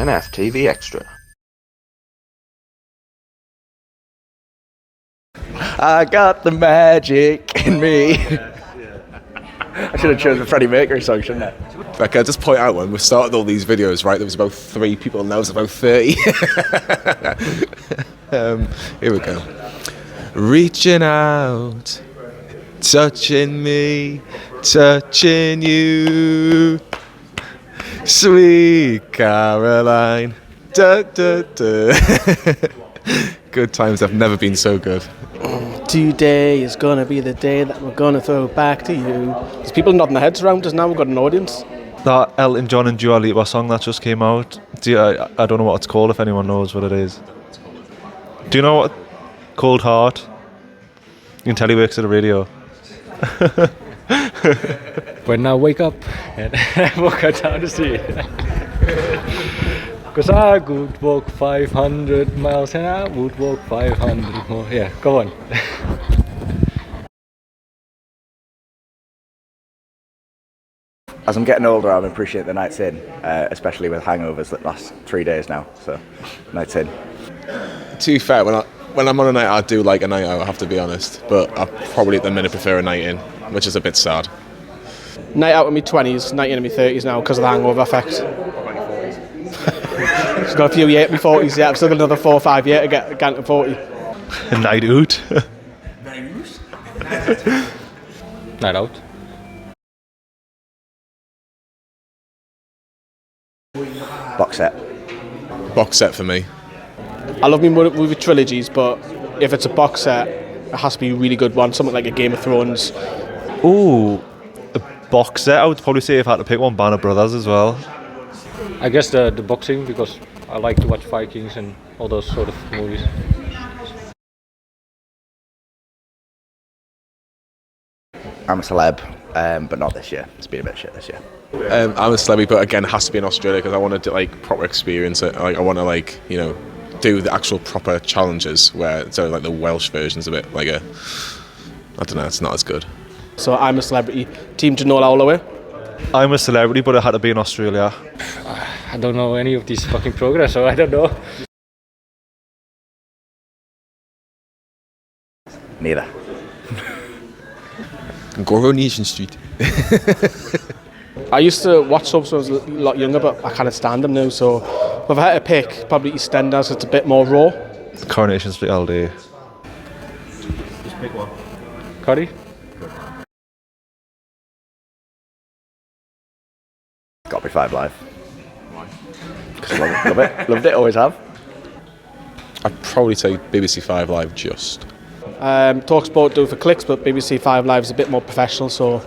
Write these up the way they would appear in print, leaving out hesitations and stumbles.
TV Extra. I got the magic in me. I should have chosen a Freddie Mercury song, shouldn't I? Like, I just point out when we started all these videos, right, there was about 3 people, now it's about 30. Here we go. Reaching out, touching me, touching you, sweet Caroline. Da, da, da. Good times have never been so good. Today is gonna be the day that we're gonna throw back to you. There's people nodding their heads around us now, we've got an audience. That Elton John and Dua Lipa song that just came out, I don't know what it's called, if anyone knows what it is. Do you know what? Cold Heart. You can tell he works at the radio. When I wake up and walk out down the street, because I could walk 500 miles and I would walk 500 more. Yeah, go on. As I'm getting older, I'm appreciating the nights in, especially with hangovers that last 3 days now. So, nights in. To be fair, when I'm on a night out, I do like a night out, I have to be honest. But I probably at the minute prefer a night in, which is a bit sad. Night out in my 20s, night in my 30s now because of the hangover effect. I've got a few years, my 40s, yeah, I've still got another 4 or 5 years to get to 40. Night out. Night out. Box set. Box set for me. I love my movie trilogies, but if it's a box set, it has to be a really good one, something like a Game of Thrones. Ooh, a box set. I would probably say if I had to pick one, Band of Brothers as well. I guess the boxing, because I like to watch Vikings and all those sort of movies. I'm a celeb, but not this year. It's been a bit shit this year. I'm a celebrity, but again, it has to be in Australia because I want to like proper experience it. Like I want to do the actual proper challenges where like the Welsh version's a bit like I don't know, it's not as good. So I'm a celebrity. Team Janola all the way. I'm a celebrity, but it had to be in Australia. I don't know any of these fucking programs, so I don't know. Neither. Coronation Street. I used to watch soaps when I was a lot younger, but I can't stand them now, so if I had to pick, probably EastEnders, it's a bit more raw. Coronation Street all day. Just pick one. CORRIE? Got to be 5 Live. Why? Because love it. Loved it, always have. I'd probably say BBC 5 Live just. Talksport do it for clicks, but BBC 5 Live is a bit more professional, so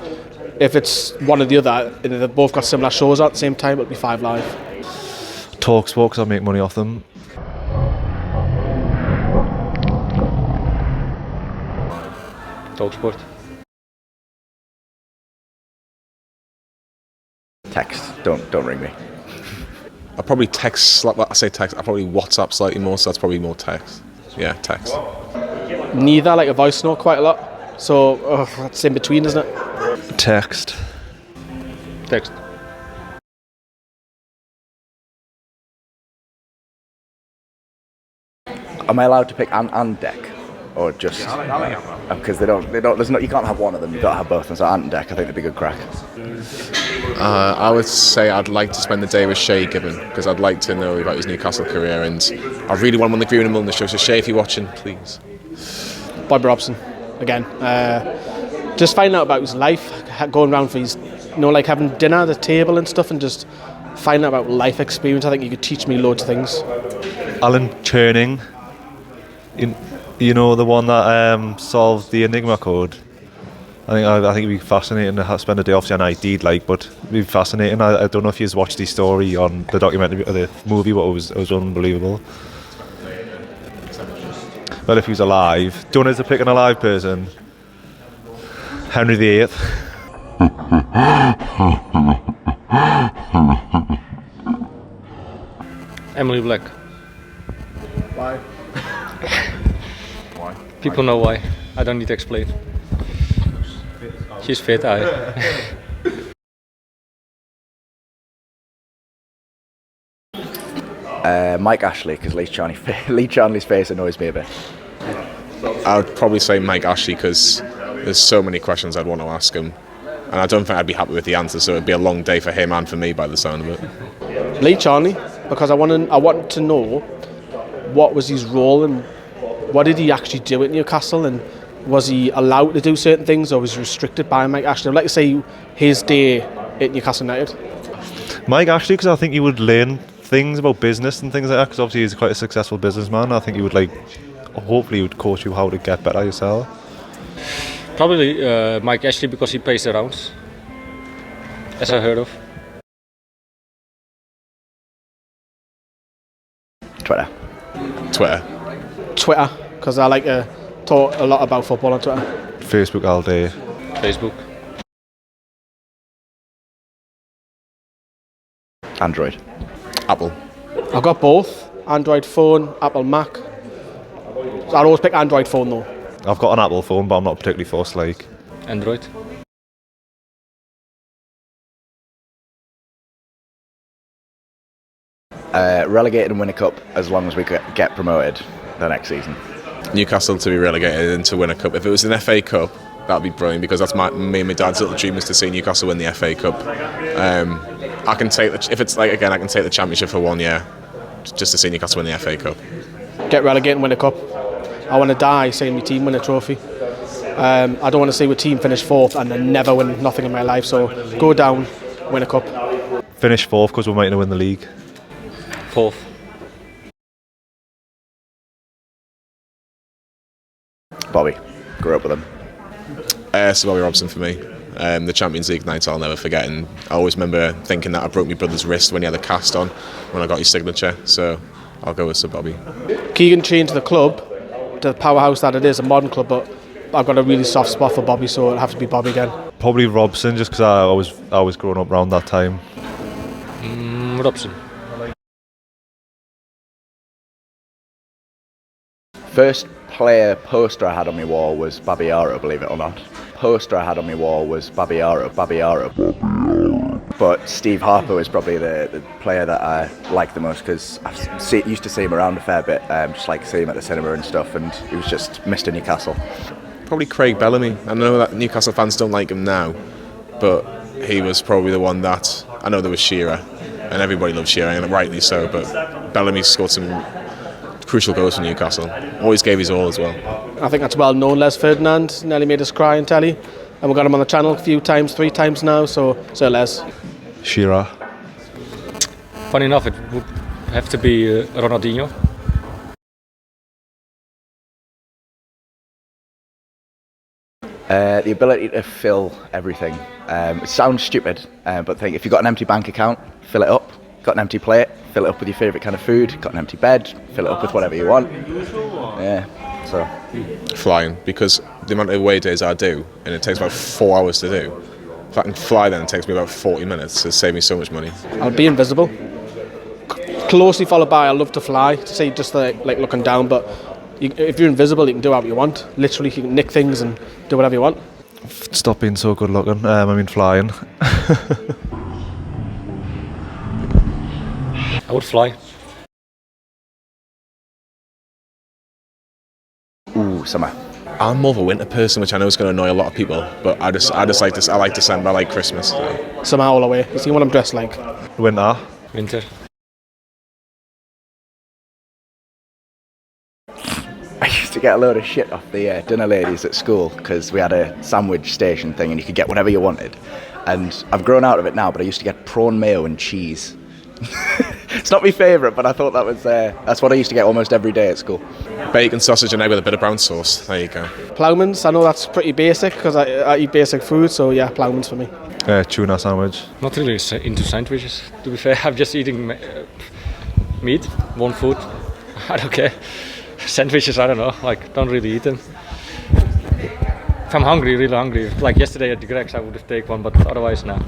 if it's one or the other, they've both got similar shows at the same time, it'll be 5 Live. Talksport, because I make money off them. Talksport. Text. Don't ring me. I probably text. I say text. I probably WhatsApp slightly more, so that's probably more text. Yeah, text. Neither, like a voice note quite a lot. So that's in between, isn't it? Text. Text. Am I allowed to pick and deck, or just? Because they don't. There's not. You can't have one of them. You've got to have both. And so ant and deck, I think they'd be good crack. I would say I'd like to spend the day with Shay Gibbon because I'd like to know about his Newcastle career, and I really want him on the green and on the show. So Shay, if you're watching, please. Robson, again. Just finding out about his life, going around for his, like having dinner at the table and stuff, and just finding out about life experience. I think you could teach me loads of things. Alan Churning, you know, the one that solved the Enigma code. I think it'd be fascinating to spend a day, obviously on ID, but it'd be fascinating. I don't know if you've watched his story on the documentary or the movie, but it was unbelievable. But if he was alive, do you want us to pick an alive person? Henry VIII. Emily Black. Why? Why? People know why. I don't need to explain. She's fit, Mike Ashley, because Lee Charnley's face annoys me a bit. I would probably say Mike Ashley because there's so many questions I'd want to ask him, and I don't think I'd be happy with the answer. So it'd be a long day for him and for me by the sound of it. Lee Charnley, because I want to know what was his role and what did he actually do at Newcastle, and was he allowed to do certain things or was he restricted by Mike Ashley? I'd like to say his day at Newcastle United. Mike Ashley, because I think he would learn things about business and things like that, because obviously he's quite a successful businessman. I think he would hopefully he would coach you how to get better yourself. Probably Mike Ashley, because he pays the rounds, as I heard of. Twitter, because I like to talk a lot about football on Twitter. Facebook all day. Facebook. Android. Apple. I've got both, Android phone, Apple Mac. I'd always pick Android phone though. I've got an Apple phone, but I'm not particularly fussed. Android. Relegated and win a cup as long as we get promoted the next season. Newcastle to be relegated and to win a cup. If it was an FA Cup, that'd be brilliant, because that's me and my dad's little dream is to see Newcastle win the FA Cup. I can take I can take the Championship for 1 year, just to see Newcastle win the FA Cup. Get relegated and win a cup. I want to die seeing my team win a trophy. I don't want to see my team finish fourth and then never win nothing in my life. So go down, win a cup. Finish fourth because we might win the league. Fourth. Bobby, grew up with him. So Bobby Robson for me. The Champions League night I'll never forget, and I always remember thinking that I broke my brother's wrist when he had a cast on when I got his signature, so I'll go with Sir Bobby. Keegan changed the club to the powerhouse that it is, a modern club, but I've got a really soft spot for Bobby, so it'll have to be Bobby again. Probably Robson, just because I was growing up around that time. Robson. First player poster I had on my wall was Babiaro, believe it or not. Poster I had on my wall was Babiaro. But Steve Harper was probably the player that I liked the most, because I used to see him around a fair bit, just like see him at the cinema and stuff, and he was just Mr. Newcastle. Probably Craig Bellamy. I know that Newcastle fans don't like him now, but he was probably the one that, I know there was Shearer, and everybody loved Shearer, and rightly so, but Bellamy scored some crucial goals for Newcastle. Always gave his all as well. I think that's well known. Les Ferdinand nearly made us cry in telly, and we got him on the channel a few times, 3 times now, so Les. Shearer. Funny enough, it would have to be Ronaldinho. The ability to fill everything. It sounds stupid, but think if you've got an empty bank account, fill it up. Got an empty plate, fill it up with your favourite kind of food. Got an empty bed, fill it up with whatever you want. Yeah, so. Flying, because the amount of away days I do, and it takes about 4 hours to do. If I can fly then, it takes me about 40 minutes. It'll save me so much money. I'll be invisible. Closely followed by I love to fly, to say just like looking down, but if you're invisible, you can do whatever you want. Literally, you can nick things and do whatever you want. Stop being so good looking. I mean flying. I would fly. Ooh, summer. I'm more of a winter person, which I know is going to annoy a lot of people, but I just like this. I like December. I like Christmas. So. Somehow all the way. You see what I'm dressed like? Winter. Winter. I used to get a load of shit off the dinner ladies at school because we had a sandwich station thing and you could get whatever you wanted. And I've grown out of it now, but I used to get prawn mayo and cheese. It's not my favourite, but I thought that was that's what I used to get almost every day at school. Bacon, sausage and egg with a bit of brown sauce. There you go. Ploughman's, I know that's pretty basic because I eat basic food, so yeah, Ploughman's for me. Tuna sandwich. Not really into sandwiches, to be fair. I'm just eating meat, one food. I don't care. Sandwiches, I don't know, don't really eat them. If I'm hungry, really hungry, like yesterday at the Gregs, I would have taken one, but otherwise, no.